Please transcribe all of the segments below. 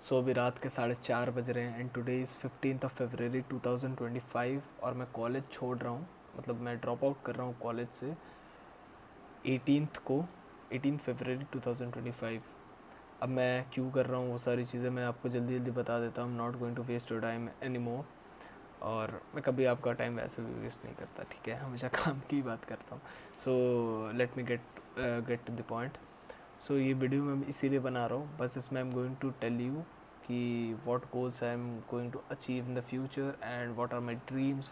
सो अभी रात के 4:30 बज रहे हैं एंड टुडे इज़ 15 फरवरी 2025 और मैं कॉलेज छोड़ रहा हूँ, मतलब मैं ड्रॉप आउट कर रहा हूँ कॉलेज से 18 फरवरी 2025। अब मैं क्यों कर रहा हूँ वो सारी चीज़ें मैं आपको जल्दी जल्दी बता देता हूँ। Not going to waste your time any more, और मैं कभी आपका टाइम वैसे भी वेस्ट नहीं करता, ठीक है, हमेशा काम की बात करता हूँ। So let me get to the point. So ये वीडियो मैं इसीलिए बना रहा हूँ, बस इसमें I am going to tell you कि what goals I am going to achieve in the future and what are my dreams,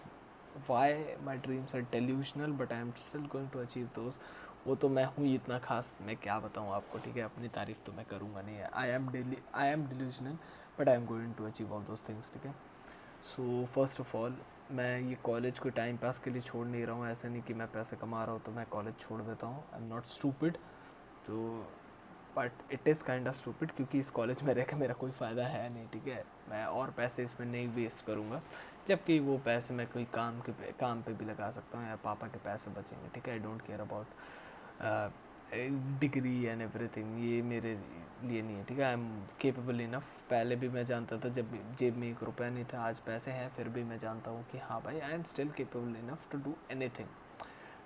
why my dreams are delusional but I am still going to achieve those. वो तो मैं हूँ ही इतना खास, मैं क्या बताऊँ आपको, ठीक है, अपनी तारीफ तो मैं करूँगा नहीं है। I am delusional but I am going to achieve all those things, ठीक है। सो फर्स्ट ऑफ ऑल मैं ये कॉलेज को टाइम पास के लिए छोड़ नहीं रहा हूँ, ऐसा नहीं कि मैं पैसे कमा रहा हूँ तो मैं कॉलेज छोड़ देता हूँ। आई एम नॉट स्टूपिड, तो but it is kind of stupid क्योंकि इस कॉलेज में रह के मेरा कोई फ़ायदा है नहीं, ठीक है। मैं और पैसे इसमें नहीं वेस्ट करूँगा, जबकि वो पैसे मैं कोई काम पे भी लगा सकता हूँ या पापा के पैसे बचेंगे, ठीक है। I don't care about degree and everything, ये मेरे लिए नहीं है, ठीक है। I am capable enough. पहले भी मैं जानता था जब जेब में 1 रुपया नहीं था, आज पैसे हैं फिर भी मैं जानता हूँ कि हाँ भाई, I am still capable enough to do anything.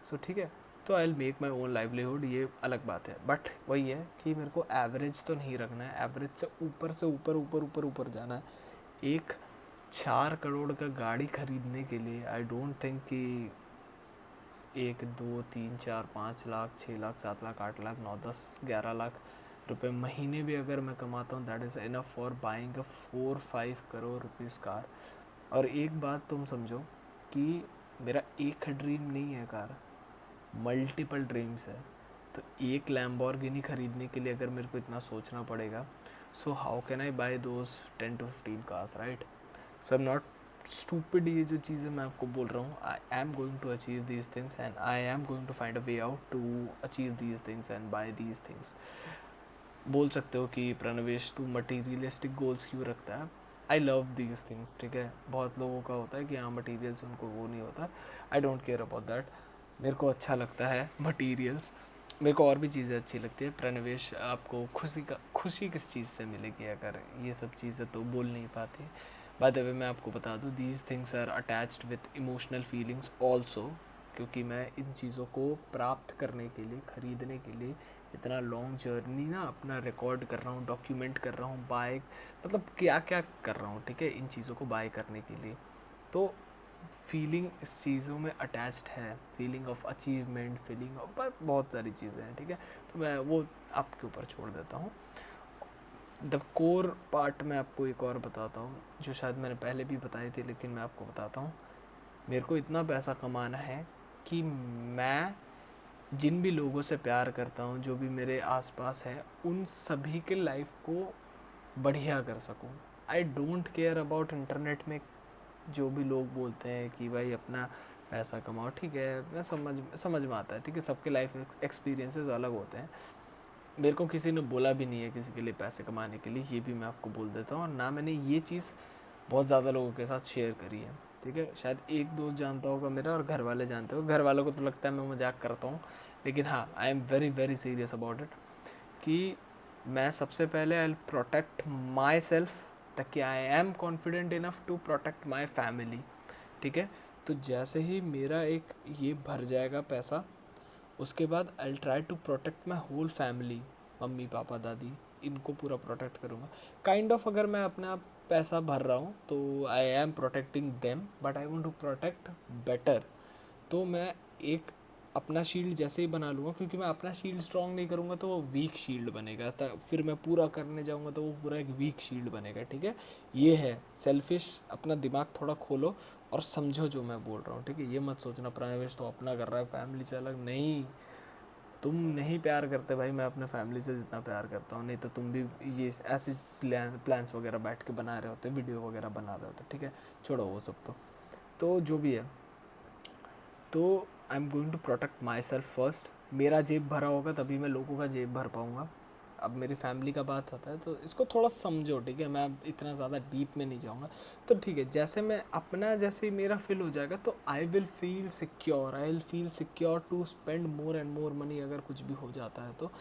So ठीक है, तो I will make my own livelihood, ये अलग बात है। बट वही है कि मेरे को एवरेज तो नहीं रखना है, एवरेज से ऊपर ऊपर ऊपर ऊपर जाना है। एक 4 करोड़ का गाड़ी खरीदने के लिए आई डोंट थिंक कि 1 2 3 4 5 लाख 6 लाख 7 लाख 8 लाख 9 10 11 लाख रुपए महीने भी अगर मैं कमाता हूँ, that is enough for buying a 4-5 crore rupees car. और एक बात तुम समझो कि मेरा एक ड्रीम नहीं है कार, मल्टीपल ड्रीम्स है। तो एक लैम्बोर्गिनी खरीदने के लिए अगर मेरे को इतना सोचना पड़ेगा, so how can I buy those 10 to 15 cars, right. So I am not stupid, ये जो चीज़ें मैं आपको बोल रहा हूँ, I am going to achieve these things and I am going to find a way out to achieve these things and buy these things. बोल सकते हो कि प्रणवेश तू मटीरियलिस्टिक गोल्स क्यों रखता है। आई लव दीज थिंग्स, ठीक है। बहुत लोगों का होता है कि हाँ मटीरियल से उनको वो नहीं होता, I don't care about that. मेरे को अच्छा लगता है मटीरियल्स, मेरे को और भी चीज़ें अच्छी लगती है। प्रणवेश आपको खुशी किस चीज़ से मिलेगी अगर ये सब चीज़ें तो बोल नहीं पाती। बाय द वे मैं आपको बता दूँ, these things are attached with emotional feelings also, क्योंकि मैं इन चीज़ों को प्राप्त करने के लिए, ख़रीदने के लिए इतना लॉन्ग जर्नी ना अपना रिकॉर्ड कर रहा हूँ, डॉक्यूमेंट कर रहा हूँ, बाय मतलब क्या क्या कर रहा हूँ, ठीक है, इन चीज़ों को बाय करने के लिए। तो फीलिंग इस चीज़ों में अटैच्ड है, feeling of achievement, feeling of बहुत सारी चीज़ें हैं, ठीक है। तो मैं वो आपके ऊपर छोड़ देता हूँ। द कोर पार्ट मैं आपको एक और बताता हूँ, जो शायद मैंने पहले भी बताई थी लेकिन मैं आपको बताता हूँ। मेरे को इतना पैसा कमाना है कि मैं जिन भी लोगों से प्यार करता हूँ, जो भी मेरे आसपास है, उन सभी के लाइफ को बढ़िया कर सकूँ। I don't care about internet में जो भी लोग बोलते हैं कि भाई अपना पैसा कमाओ, ठीक है, मैं समझ में आता है, ठीक है, सबके लाइफ एक्सपीरियंसेस अलग होते हैं। मेरे को किसी ने बोला भी नहीं है किसी के लिए पैसे कमाने के लिए, ये भी मैं आपको बोल देता हूँ, और ना मैंने ये चीज़ बहुत ज़्यादा लोगों के साथ शेयर करी है, ठीक है। शायद एक दोस्त जानता होगा मेरा और घर वाले जानते हो, घर वालों को तो लगता है मैं मजाक करता हूँ, लेकिन हाँ I am very very serious about it कि मैं सबसे पहले आई प्रोटेक्ट माई सेल्फ, ताकि I am confident enough to protect my family, ठीक है। तो जैसे ही मेरा एक ये भर जाएगा पैसा, उसके बाद I try to protect my whole family, मम्मी पापा दादी, इनको पूरा प्रोटेक्ट करूँगा काइंड ऑफ। अगर मैं अपना पैसा भर रहा हूँ तो I am protecting them, but I want to protect better. तो मैं एक अपना शील्ड जैसे ही बना लूँगा, क्योंकि मैं अपना शील्ड स्ट्रॉन्ग नहीं करूँगा तो वो वीक शील्ड बनेगा, फिर मैं पूरा करने जाऊँगा तो वो पूरा एक वीक शील्ड बनेगा, ठीक है। ये है सेल्फिश, अपना दिमाग थोड़ा खोलो और समझो जो मैं बोल रहा हूँ, ठीक है। ये मत सोचना प्राइवेश तो अपना कर रहा है फैमिली से अलग, नहीं। तुम नहीं प्यार करते भाई मैं अपने फैमिली से जितना प्यार करता हूँ, नहीं तो तुम भी ये ऐसे प्लान्स वगैरह बैठ के बना रहे होते, वीडियो वगैरह बना रहे होते, ठीक है। छोड़ो वो सब। तो जो भी है, तो I am going to protect myself first. मेरा जेब भरा होगा तभी मैं लोगों का जेब भर पाऊँगा। अब मेरी फैमिली का बात आता है तो इसको थोड़ा समझो, ठीक है। मैं अब इतना ज़्यादा डीप में नहीं जाऊँगा, तो ठीक है। जैसे मैं अपना जैसे ही मेरा फिल हो जाएगा तो I will feel secure to spend more and more money, अगर कुछ भी हो जाता है तो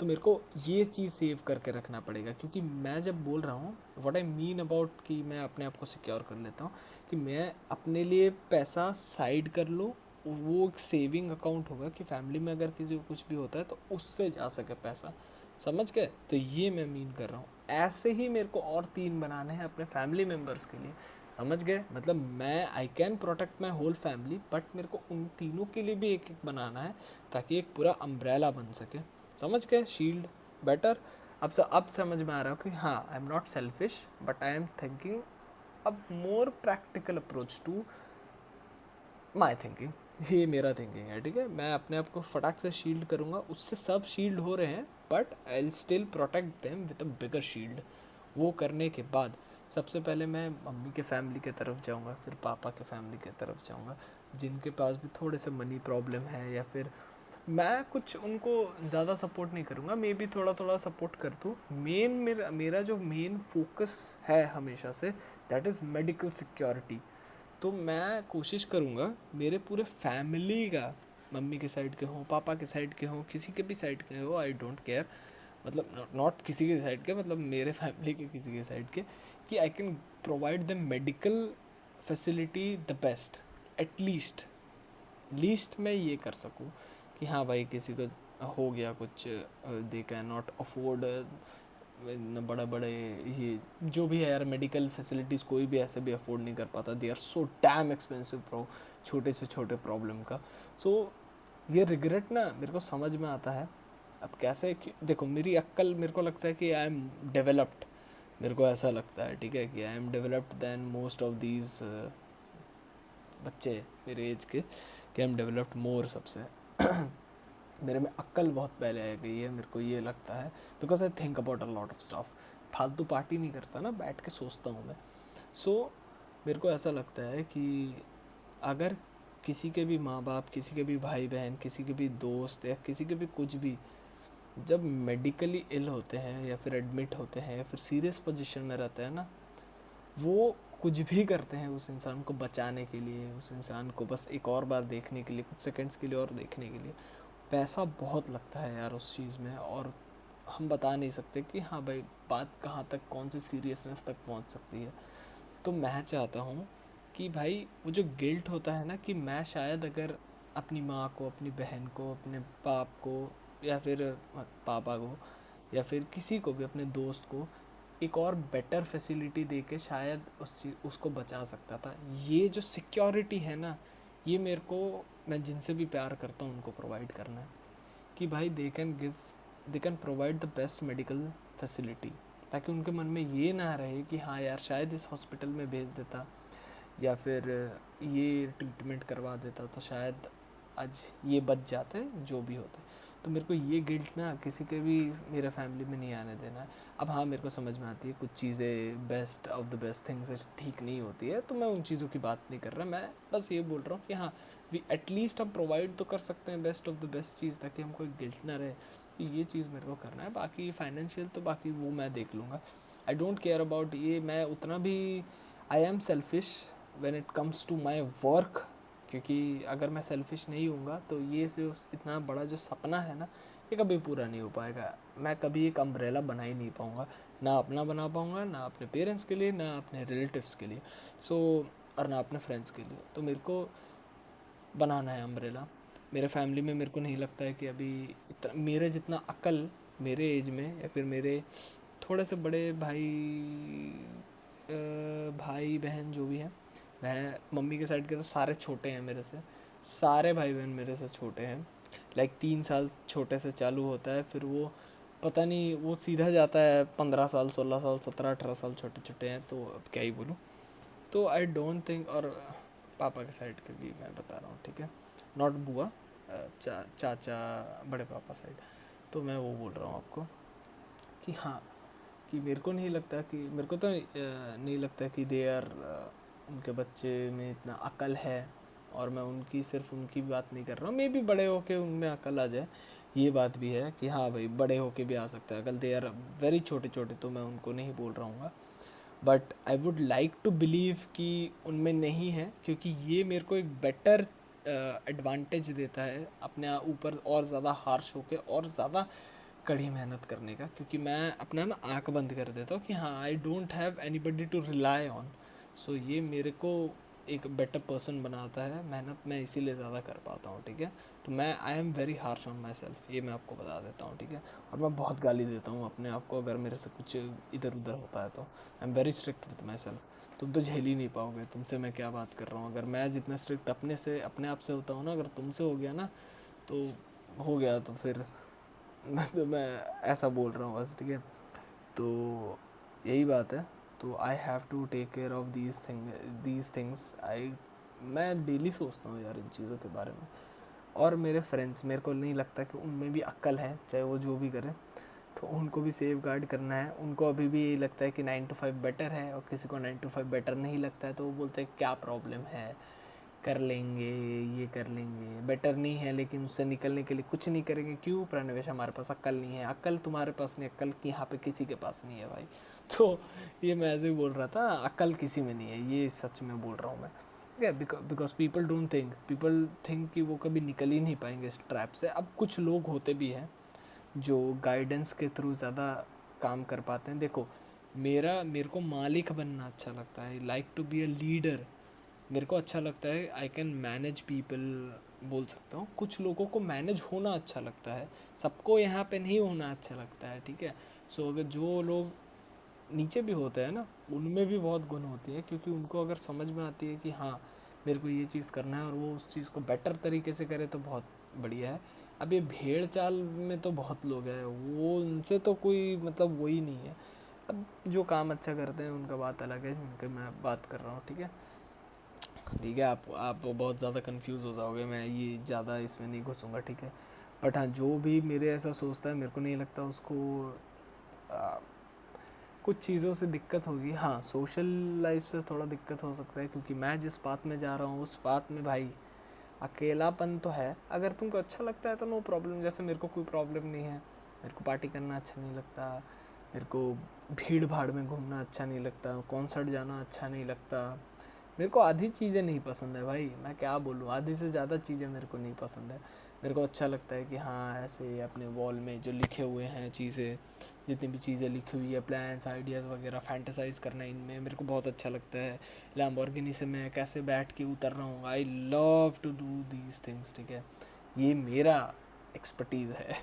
तो मेरे को ये चीज़ सेव करके रखना पड़ेगा, क्योंकि मैं जब बोल रहा हूँ व्हाट आई मीन अबाउट कि मैं अपने आप को सिक्योर कर लेता हूँ कि मैं अपने लिए पैसा साइड कर लूँ, वो एक सेविंग अकाउंट होगा कि फैमिली में अगर किसी को कुछ भी होता है तो उससे जा सके पैसा, समझ गए? तो ये मैं मीन कर रहा हूँ। ऐसे ही मेरे को और 3 बनाने हैं अपने फैमिली मेम्बर्स के लिए, समझ गए? मतलब मैं I can protect my whole family, but मेरे को उन तीनों के लिए भी एक एक बनाना है ताकि एक पूरा अम्ब्रेला बन सके, समझ गए? शील्ड बेटर। अब समझ में आ रहा है कि हाँ, I am not selfish but I am thinking अब more practical approach to my thinking. ये मेरा थिंकिंग है, ठीक है? मैं अपने आप को फटाक से शील्ड करूँगा, उससे सब शील्ड हो रहे हैं, but I will still protect them with a bigger shield. वो करने के बाद सबसे पहले मैं मम्मी के फैमिली के तरफ जाऊँगा, फिर पापा के फैमिली के तरफ जाऊँगा, जिनके पास भी थोड़े से मनी प्रॉब्लम है, या फिर मैं कुछ उनको ज़्यादा सपोर्ट नहीं करूँगा, मे बी थोड़ा थोड़ा सपोर्ट कर दूँ। मेरा जो मेन फोकस है हमेशा से, दैट इज़ मेडिकल सिक्योरिटी। तो मैं कोशिश करूँगा मेरे पूरे फैमिली का, मम्मी के साइड के हों, पापा के साइड के हों, किसी के भी साइड के हो, आई डोंट केयर, मतलब नॉट किसी के साइड के, मतलब मेरे फैमिली के किसी के साइड के, कि I can provide the medical facility the best, at least least मैं ये कर सकूँ कि हाँ भाई किसी को हो गया कुछ, दे कैन नॉट अफोर्ड बड़ा बड़े ये जो भी है यार, मेडिकल फैसिलिटीज़ कोई भी ऐसे भी अफोर्ड नहीं कर पाता, they are so damn expensive pro छोटे से छोटे प्रॉब्लम का। सो ये रिग्रेट ना मेरे को समझ में आता है। अब कैसे कि देखो, मेरी अक्ल, मेरे को लगता है कि आई एम डेवलप्ड, मेरे को ऐसा लगता है, ठीक है, कि I am developed than most of these बच्चे मेरे एज के, कि आई एम डेवलप्ड मोर सबसे। मेरे में अक्ल बहुत पहले आ गई है, मेरे को ये लगता है, because I think about a lot of stuff. फालतू पार्टी नहीं करता ना, बैठ के सोचता हूँ मैं। सो मेरे को ऐसा लगता है कि अगर किसी के भी माँ बाप, किसी के भी भाई बहन, किसी के भी दोस्त, या किसी के भी कुछ भी जब मेडिकली इल होते हैं या फिर एडमिट होते हैं या फिर सीरियस पोजीशन में रहते हैं ना, वो कुछ भी करते हैं उस इंसान को बचाने के लिए, उस इंसान को बस एक और बार देखने के लिए, कुछ सेकंड्स के लिए और देखने के लिए। पैसा बहुत लगता है यार उस चीज़ में, और हम बता नहीं सकते कि हाँ भाई बात कहाँ तक, कौन सी सीरियसनेस तक पहुँच सकती है। तो मैं चाहता हूँ कि भाई वो जो गिल्ट होता है ना, कि मैं शायद अगर अपनी माँ को, अपनी बहन को, अपने बाप को, या फिर पापा को, या फिर किसी को भी, अपने दोस्त को एक और बेटर फैसिलिटी दे के शायद उसको बचा सकता था। ये जो सिक्योरिटी है ना, ये मेरे को, मैं जिनसे भी प्यार करता हूँ उनको प्रोवाइड करना है, कि भाई they can provide the best medical facility, ताकि उनके मन में ये ना रहे कि हाँ यार शायद इस हॉस्पिटल में भेज देता, या फिर ये ट्रीटमेंट करवा देता तो शायद आज ये बच जाते, जो भी होते। तो मेरे को ये गिल्ट ना किसी के भी मेरे फैमिली में नहीं आने देना है। अब हाँ, मेरे को समझ में आती है कुछ चीज़ें best of the best things ठीक नहीं होती है, तो मैं उन चीज़ों की बात नहीं कर रहा, मैं बस ये बोल रहा हूँ कि हाँ, वी एटलीस्ट हम प्रोवाइड तो कर सकते हैं बेस्ट ऑफ द बेस्ट चीज़, ताकि हमको एक गिल्ट ना रहे कि ये चीज़ मेरे को करना है। बाकी फाइनेंशियल तो बाकी वो मैं देख लूँगा, आई डोंट केयर अबाउट ये। मैं उतना भी, I am selfish when it comes to my work, क्योंकि अगर मैं सेल्फिश नहीं हूँगा तो ये से इतना बड़ा जो सपना है ना, ये कभी पूरा नहीं हो पाएगा। मैं कभी एक अम्ब्रेला बना ही नहीं पाऊँगा, ना अपना बना पाऊँगा, ना अपने पेरेंट्स के लिए, ना अपने रिलेटिव्स के लिए, सो और ना अपने फ्रेंड्स के लिए। तो मेरे को बनाना है अम्ब्रेला। मेरे फैमिली में मेरे को नहीं लगता है कि अभी इतना मेरे जितना अक्ल मेरे एज में, या फिर मेरे थोड़े से बड़े भाई बहन जो भी हैं, वह मम्मी के साइड के तो सारे छोटे हैं मेरे से, सारे भाई बहन मेरे से छोटे हैं। लाइक 3 साल छोटे से चालू होता है, फिर वो पता नहीं वो सीधा जाता है 15 साल, 16 साल, 17, 18 साल, छोटे छोटे हैं, तो अब क्या ही बोलूँ। तो आई डोंट थिंक, और पापा के साइड के भी मैं बता रहा हूँ, ठीक है, नॉट बुआ, चाचा, बड़े पापा साइड। तो मैं वो बोल रहा हूँ आपको कि हाँ, कि मेरे को नहीं लगता कि, मेरे को तो नहीं लगता कि दे आर, उनके बच्चे में इतना अकल है, और मैं उनकी सिर्फ उनकी बात नहीं कर रहा हूँ, मे भी बड़े होके उनमें अकल आ जाए, ये बात भी है कि हाँ भाई बड़े होके भी आ सकता है अकल, दे आर वेरी छोटे छोटे, तो मैं उनको नहीं बोल रहा हूँ, but I would like to believe कि उनमें नहीं है, क्योंकि ये मेरे को एक बेटर एडवांटेज देता है अपने ऊपर, और ज़्यादा हार्श होके और ज़्यादा कड़ी मेहनत करने का, क्योंकि मैं अपना ना आँख बंद कर देता हूँ कि हाँ I don't have anybody to rely on. So ये मेरे को एक बेटर पर्सन बनाता है, मेहनत मैं इसीलिए ज़्यादा कर पाता हूँ, ठीक है। तो मैं I am very harsh on my self, ये मैं आपको बता देता हूँ, ठीक है। और मैं बहुत गाली देता हूँ अपने आप को अगर मेरे से कुछ इधर उधर होता है तो। I am very strict with my self. तुम तो झेल ही नहीं पाओगे, तुमसे मैं क्या बात कर रहा हूँ। अगर मैं जितना स्ट्रिक्ट अपने आप से होता हूँ ना, अगर तुमसे हो गया ना तो हो गया, तो फिर तो मैं ऐसा बोल रहा हूँ बस, ठीक है। तो यही बात है। तो I have to take care of these things. मैं डेली सोचता हूँ यार इन चीज़ों के बारे में। और मेरे फ्रेंड्स, मेरे को नहीं लगता कि उनमें भी अक्ल है, चाहे वो जो भी करें, तो उनको भी सेफ गार्ड करना है। उनको अभी भी यही लगता है कि 9 to 5 बेटर है, और किसी को 9 to 5 बेटर नहीं लगता है, तो वो बोलते हैं क्या प्रॉब्लम है, कर लेंगे, ये कर लेंगे, बेटर नहीं है लेकिन उससे निकलने के लिए कुछ नहीं करेंगे। क्यों प्रनिवेश, हमारे पास अक्ल नहीं है? अक्ल तुम्हारे पास नहीं, अक्ल की यहाँ पे किसी के पास नहीं है भाई। तो ये मैं ऐसे ही बोल रहा था, अक्ल किसी में नहीं है, ये सच में बोल रहा हूँ मैं, ठीक है। बिकॉज पीपल थिंक कि वो कभी निकल ही नहीं पाएंगे इस ट्रैप से। अब कुछ लोग होते भी हैं जो गाइडेंस के थ्रू ज़्यादा काम कर पाते हैं। देखो, मेरे को मालिक बनना अच्छा लगता है, like to be a leader. मेरे को अच्छा लगता है, आई कैन मैनेज पीपल, बोल सकता हूँ। कुछ लोगों को मैनेज होना अच्छा लगता है, सबको यहाँ पे नहीं होना अच्छा लगता है, ठीक है। सो अगर जो लोग नीचे भी होते हैं ना, उनमें भी बहुत गुण होती है, क्योंकि उनको अगर समझ में आती है कि हाँ मेरे को ये चीज़ करना है, और वो उस चीज़ को बेटर तरीके से करे, तो बहुत बढ़िया है। अब ये भेड़ चाल में तो बहुत लोग हैं, वो उनसे तो कोई मतलब वही नहीं है। अब जो काम अच्छा करते हैं उनका बात अलग है, जिनके मैं बात कर रहा हूँ, ठीक है। ठीक है, आप बहुत ज़्यादा कंफ्यूज हो जाओगे, मैं ये ज़्यादा इसमें नहीं घुसूँगा, ठीक है। बट हाँ, जो भी मेरे ऐसा सोचता है, मेरे को नहीं लगता उसको आ, कुछ चीज़ों से दिक्कत होगी। हाँ, सोशल लाइफ से थोड़ा दिक्कत हो सकता है, क्योंकि मैं जिस बात में जा रहा हूँ उस बात में भाई अकेलापन तो है। अगर तुमको अच्छा लगता है तो नो प्रॉब्लम, जैसे मेरे को कोई प्रॉब्लम नहीं है। मेरे को पार्टी करना अच्छा नहीं लगता, मेरे को भीड़ भाड़ में घूमना अच्छा नहीं लगता, कॉन्सर्ट जाना अच्छा नहीं लगता। मेरे को आधी चीज़ें नहीं पसंद है भाई, मैं क्या बोलूँ, आधी से ज़्यादा चीज़ें मेरे को नहीं पसंद है। मेरे को अच्छा लगता है कि हाँ ऐसे अपने वॉल में जो लिखे हुए हैं चीज़ें, जितनी भी चीज़ें लिखी हुई है, प्लान्स आइडियाज़ वगैरह, फैंटेसाइज करना इनमें मेरे को बहुत अच्छा लगता है। लैम्बोर्गिनी से मैं कैसे बैठ के उतर रहा हूँ, I love to do these things, ठीक है। ये मेरा एक्सपर्टीज़ है।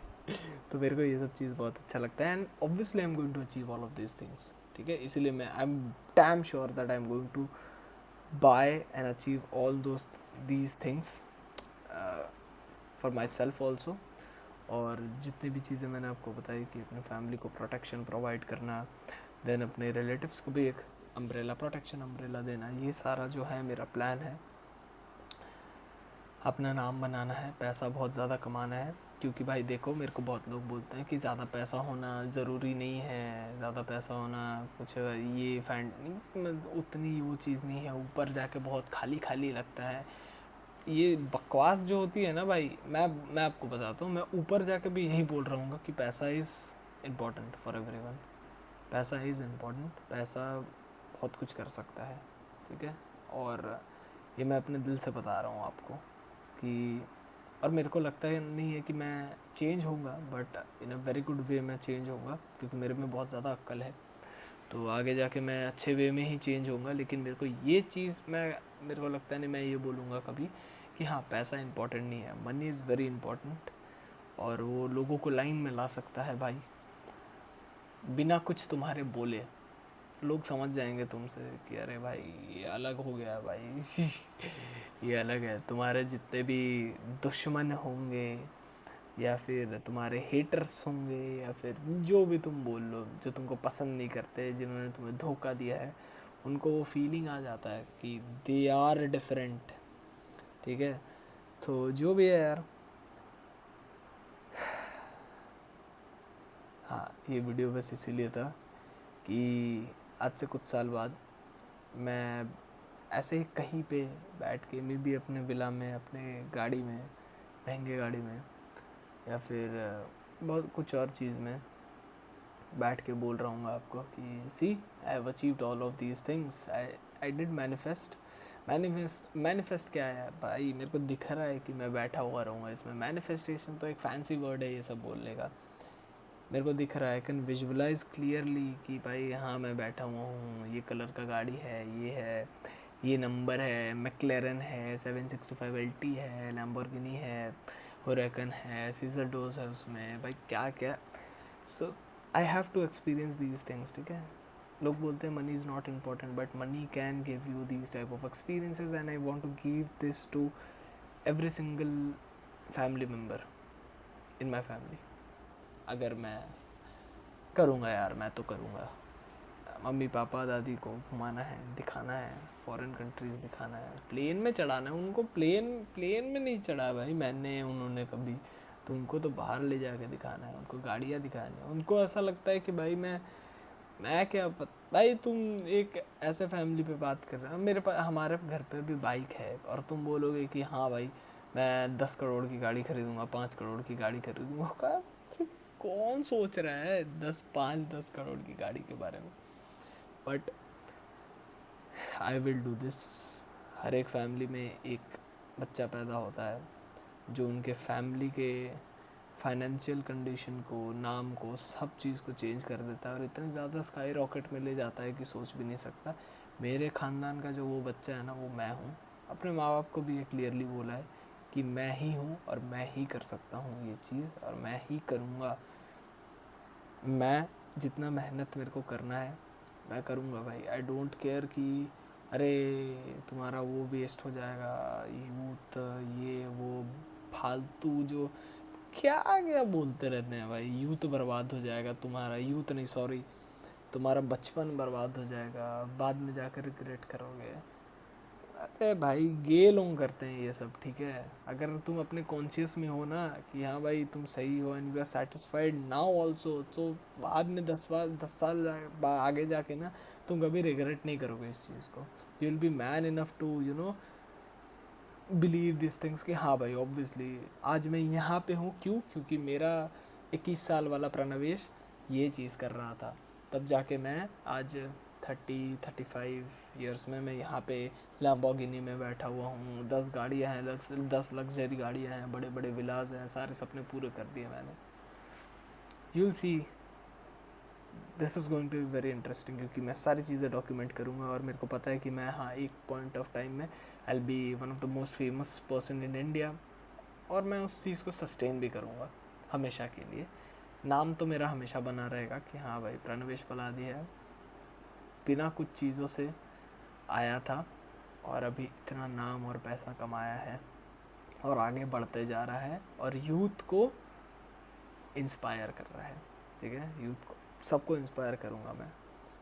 तो मेरे को ये सब चीज़ बहुत अच्छा लगता है, and obviously I am going to achieve all of these things, ठीक है। इसीलिए मैं I am damn sure that I am going to buy and achieve all these things for myself also। और जितनी भी चीज़ें मैंने आपको बताई कि अपने फैमिली को प्रोटेक्शन प्रोवाइड करना, देन अपने रिलेटिव्स को भी एक अम्ब्रेला प्रोटेक्शन अम्ब्रेला देना, ये सारा जो है मेरा प्लान है। अपना नाम बनाना है, पैसा बहुत ज़्यादा कमाना है, क्योंकि भाई देखो, मेरे को बहुत लोग बोलते हैं कि ज़्यादा पैसा होना ज़रूरी नहीं है, ज़्यादा पैसा होना कुछ ये फैंड उतनी वो चीज़ नहीं है, ऊपर जाके बहुत खाली खाली लगता है। ये बकवास जो होती है ना भाई, मैं आपको बताता हूँ, मैं ऊपर जाके भी यही बोल रहा हूँ कि पैसा इज़ इम्पॉर्टेंट फॉर एवरीवन। पैसा इज़ इम्पॉर्टेंट, पैसा बहुत कुछ कर सकता है, ठीक है। और ये मैं अपने दिल से बता रहा हूँ आपको कि, और मेरे को लगता है नहीं है कि मैं चेंज होऊंगा, but in a very good way मैं चेंज होऊंगा, क्योंकि मेरे में बहुत ज़्यादा अक्ल है। तो आगे जाके मैं अच्छे वे में ही चेंज होऊंगा। लेकिन मेरे को ये चीज़ मेरे को लगता है नहीं, मैं ये बोलूँगा कभी कि हाँ पैसा इंपॉर्टेंट नहीं है, मनी इज़ वेरी इंपॉर्टेंट। और वो लोगों को लाइन में ला सकता है भाई, बिना कुछ तुम्हारे बोले। लोग समझ जाएंगे तुमसे कि अरे भाई ये अलग हो गया है भाई। ये अलग है। तुम्हारे जितने भी दुश्मन होंगे, या फिर तुम्हारे हेटर्स होंगे, या फिर जो भी तुम बोल लो, जो तुमको पसंद नहीं करते, जिन्होंने तुम्हें धोखा दिया है, उनको वो फीलिंग आ जाता है कि दे आर डिफरेंट, ठीक है। तो जो भी है यार, हाँ ये वीडियो बस इसीलिए था कि आज से कुछ साल बाद मैं ऐसे ही कहीं पे बैठ के, मे बी अपने विला में, अपने गाड़ी में, महंगे गाड़ी में, या फिर बहुत कुछ और चीज़ में बैठ के बोल रहा हूँ आपको कि see I have achieved all of these things, I did manifest क्या है भाई, मेरे को दिख रहा है कि मैं बैठा हुआ रहूँगा इसमें। मैनिफेस्टेशन तो एक फैंसी वर्ड है ये सब बोलने का। मेरे को दिख रहा है, आई कैन विजुअलाइज क्लियरली कि भाई हाँ मैं बैठा हुआ हूँ, ये कलर का गाड़ी है, ये नंबर है, मैक्लेरन है, 765 LT है, लैम्बोर्गिनी है, हुरैकन है, सीजर डोज है उसमें, भाई क्या क्या। So I have to experience these things, ठीक है। लोग बोलते हैं money is not important, but money can give you these type of experiences, and I want to give this to every single family member in my family. अगर मैं करूँगा यार, मैं तो करूँगा। मम्मी पापा दादी को घुमाना है, दिखाना है, फॉरेन कंट्रीज़ दिखाना है, प्लेन में चढ़ाना है उनको। प्लेन में नहीं चढ़ा भाई मैंने, उन्होंने कभी, तो उनको तो बाहर ले जाके दिखाना है, उनको गाड़ियाँ दिखानी है। उनको ऐसा लगता है कि भाई मैं क्या भाई तुम एक ऐसे फैमिली पे बात कर रहे हो, मेरे पास हमारे घर पे भी बाइक है, और तुम बोलोगे कि हाँ भाई मैं 10 करोड़ की गाड़ी खरीदूंगा, 5 करोड़ की गाड़ी खरीदूंगा। कौन सोच रहा है 10 करोड़ की गाड़ी के बारे में। But I will do this. हर एक फैमिली में एक बच्चा पैदा होता है जो उनके फैमिली के फाइनेंशियल कंडीशन को, नाम को, सब चीज़ को चेंज कर देता है, और इतने ज़्यादा स्काई रॉकेट में ले जाता है कि सोच भी नहीं सकता। मेरे ख़ानदान का जो वो बच्चा है ना, वो मैं हूँ। अपने माँ बाप को भी ये क्लियरली बोला है कि मैं ही हूँ और मैं ही कर सकता हूँ ये चीज़, और मैं ही करूँगा। मैं जितना मेहनत मेरे को करना है मैं करूँगा भाई। आई डोंट केयर कि अरे तुम्हारा वो वेस्ट हो जाएगा, यूथ, ये वो फालतू जो क्या क्या बोलते रहते हैं भाई, यूथ बर्बाद हो जाएगा तुम्हारा, यूथ नहीं सॉरी, तुम्हारा बचपन बर्बाद हो जाएगा, बाद में जाकर रिग्रेट करोगे। अरे भाई गे लोग करते हैं ये सब, ठीक है। अगर तुम अपने कॉन्शियस में हो ना कि हाँ भाई तुम सही हो and you are satisfied now also, तो बाद में 10 साल आगे जाके ना तुम कभी रिग्रेट नहीं करोगे इस चीज़ को। You will be man enough to believe this things कि हाँ भाई ऑब्वियसली आज मैं यहाँ पे हूँ, क्योंकि मेरा 21 साल वाला प्रणवेश ये चीज़ कर रहा था, तब जाके मैं आज 35 ईयर्स में मैं यहाँ पे लैम्बोर्गिनी में बैठा हुआ हूँ। 10 गाड़ियाँ हैं, 10 लग्जरी गाड़ियाँ हैं, बड़े बड़े विलास हैं, सारे सपने पूरे कर दिए मैंने। You will see this is going to be very interesting, क्योंकि मैं सारी चीज़ें डॉक्यूमेंट करूँगा, और मेरे को पता है कि मैं हाँ एक पॉइंट ऑफ टाइम में I will be one of the most famous person in India, और मैं उस चीज़ को सस्टेन भी करूँगा हमेशा के लिए। नाम तो मेरा हमेशा बना रहेगा कि हाँ भाई प्रणवेश पलादी है, बिना कुछ चीज़ों से आया था और अभी इतना नाम और पैसा कमाया है और आगे बढ़ते जा रहा है, और यूथ को इंस्पायर कर रहा है, ठीक है। यूथ को, सबको इंस्पायर करूँगा मैं।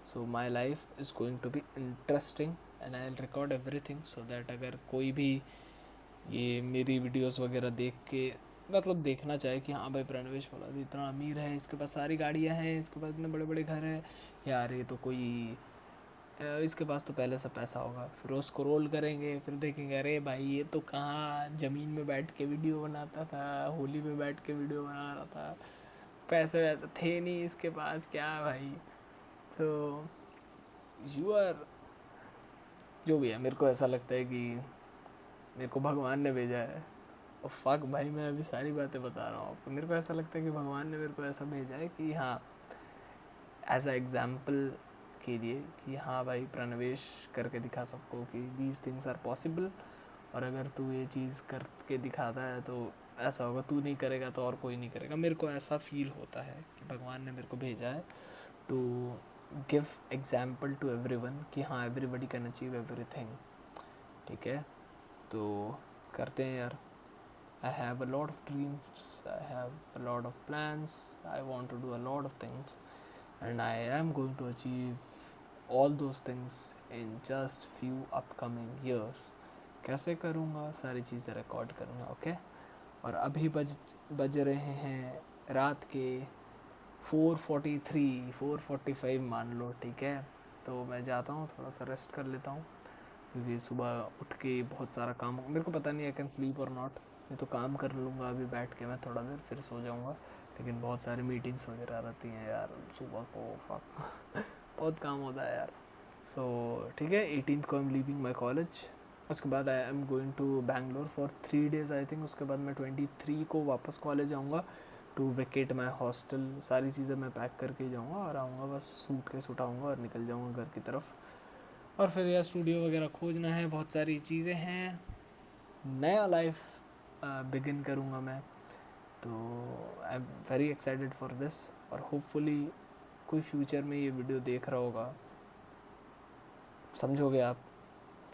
So my life is going to be interesting and I will record everything, so that अगर कोई भी ये मेरी वीडियोस वगैरह देख के मतलब देखना चाहे कि हाँ भाई प्रणवेश पलादी इतना अमीर है, इसके पास सारी गाड़ियाँ हैं, इसके पास इतने बड़े बड़े घर हैं, यार ये तो कोई इसके पास तो पहले से पैसा होगा, फिर वो स्क्रॉल करेंगे, फिर देखेंगे अरे भाई ये तो कहाँ ज़मीन में बैठ के वीडियो बनाता था, होली में बैठ के वीडियो बना रहा था, पैसे वैसे थे नहीं इसके पास, क्या भाई। तो यू आर जो भी है, मेरे को ऐसा लगता है कि मेरे को भगवान ने भेजा है। और फक भाई मैं अभी सारी बातें बता रहा हूँ आपको, मेरे को ऐसा लगता है कि भगवान ने मेरे को ऐसा भेजा है कि हाँ एज अ एग्जाम्पल के लिए कि हाँ भाई प्रणवेश करके दिखा सबको कि दीज थिंग्स आर पॉसिबल, और अगर तू ये चीज़ करके दिखाता है तो ऐसा होगा, तू नहीं करेगा तो और कोई नहीं करेगा। मेरे को ऐसा फील होता है कि भगवान ने मेरे को भेजा है to give example to everyone कि हाँ एवरीबडी कैन अचीव एवरीथिंग, ठीक है। तो करते हैं यार। I have a lot of dreams, I have a lot of plans, I want to do a lot of things, and I am going to achieve all those things in just few upcoming years. कैसे करूँगा, सारी चीज़ें record करूँगा, okay. और अभी बज रहे हैं रात के 4:45 मान लो, ठीक है। तो मैं जाता हूँ, थोड़ा सा रेस्ट कर लेता हूँ, क्योंकि सुबह उठ के बहुत सारा काम, मेरे को पता नहीं आई कैन स्लीप और नॉट। मैं तो काम कर लूँगा अभी बैठ के, मैं थोड़ा देर फिर सो जाऊँगा, लेकिन बहुत सारी मीटिंग्स वगैरह रहती हैं यार सुबह को, फक बहुत काम होता है यार। सो ठीक है, 18th को I am leaving my college, उसके बाद I am going to Bangalore for 3 days I think. उसके बाद मैं 23 को वापस कॉलेज आऊँगा टू वेकेट माई हॉस्टल। सारी चीज़ें मैं पैक करके जाऊँगा और आऊँगा, बस सूटकेस उठाऊँगा और निकल जाऊँगा घर की तरफ। और फिर यार स्टूडियो वगैरह खोजना है, बहुत सारी चीज़ें हैं, नया लाइफ बिगिन करूँगा मैं। तो I am very excited for this. और होपफुली कोई फ्यूचर में ये वीडियो देख रहा होगा, समझोगे आप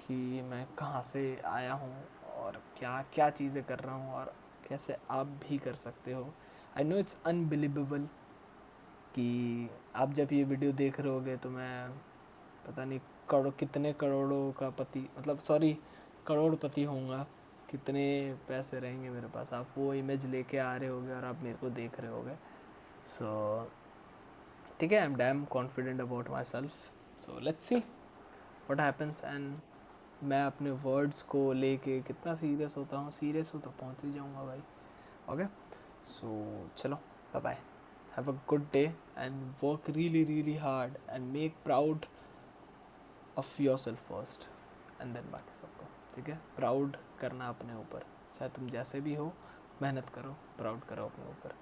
कि मैं कहाँ से आया हूँ और क्या क्या चीज़ें कर रहा हूँ और कैसे आप भी कर सकते हो। आई नो इट्स अनबिलीवेबल कि आप जब ये वीडियो देख रहे होगे तो मैं पता नहीं कितने करोड़ों का पति, मतलब सॉरी करोड़पति होऊंगा, कितने पैसे रहेंगे मेरे पास। आप वो इमेज लेके आ रहे होगे और आप मेरे को देख रहे होगे। सो ठीक है, I am dam confident about my self. So let's see what happens. And मैं अपने वर्ड्स को लेके कितना सीरियस होता हूँ, सीरियस हो तो पहुँच ही जाऊँगा भाई। ओके, सो चलो, bye bye, have a good day and work really really hard and make proud of yourself first and then बाकी सबको। ठीक है, प्राउड करना अपने ऊपर, चाहे तुम जैसे भी हो, मेहनत करो, प्राउड करो अपने ऊपर।